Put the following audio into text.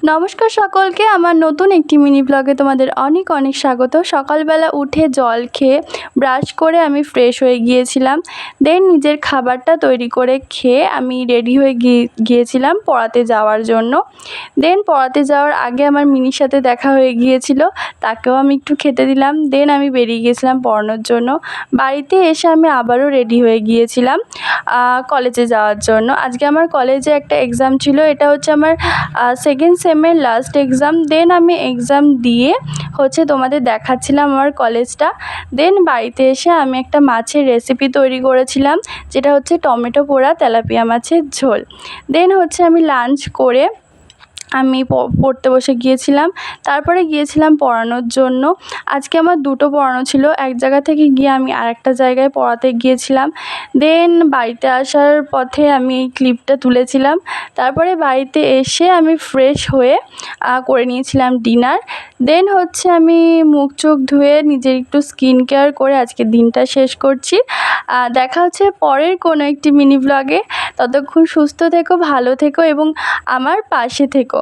নমস্কার সকলকে, আমার নতুন একটি মিনি ব্লগে তোমাদের অনেক অনেক স্বাগত। সকালবেলা উঠে জল খেয়ে ব্রাশ করে আমি ফ্রেশ হয়ে গিয়েছিলাম। দেন নিজের খাবারটা তৈরি করে খেয়ে আমি রেডি হয়ে গিয়েছিলাম পড়াতে যাওয়ার জন্য। দেন পড়াতে যাওয়ার আগে আমার মিনির সাথে দেখা হয়ে গিয়েছিল, তাকেও আমি একটু খেতে দিলাম। দেন আমি বেরিয়ে গিয়েছিলাম পড়ানোর জন্য। বাড়িতে এসে আমি আবারও রেডি হয়ে গিয়েছিলাম কলেজে যাওয়ার জন্য। আজকে আমার কলেজে একটা এক্সাম ছিল, এটা হচ্ছে আমার সেকেন্ড সেমের লাস্ট এক্সাম। দেন আমি এক্সাম দিয়ে তোমাদের দেখাচ্ছিলাম আমার কলেজটা। দেন বাড়িতে এসে আমি একটা মাছের রেসিপি তৈরি করেছিলাম, যেটা হচ্ছে টমেটো পোড়া তেলাপিয়া মাছের ঝোল। দেন আমি লাঞ্চ করে আমি পড়তে বসে গিয়েছিলাম। তারপরে গিয়েছিলাম পড়ানোর জন্য। আজকে আমার দুটো পড়ানো ছিল, এক জায়গা থেকে গিয়ে আমি আরেকটা জায়গায় পড়াতে গিয়েছিলাম। দেন বাড়িতে আসার পথে আমি এই ক্লিপটা তুলেছিলাম। তারপরে বাড়িতে এসে আমি ফ্রেশ হয়ে করে নিয়েছিলাম ডিনার। দেন আমি মুখ চোখ ধুয়ে নিজের একটু স্কিন কেয়ার করে আজকে দিনটা শেষ করছি। দেখা হচ্ছে পরের কোনো একটি মিনি ব্লগে। ততক্ষণ সুস্থ থেকো, ভালো থেকো এবং আমার পাশে থেকো।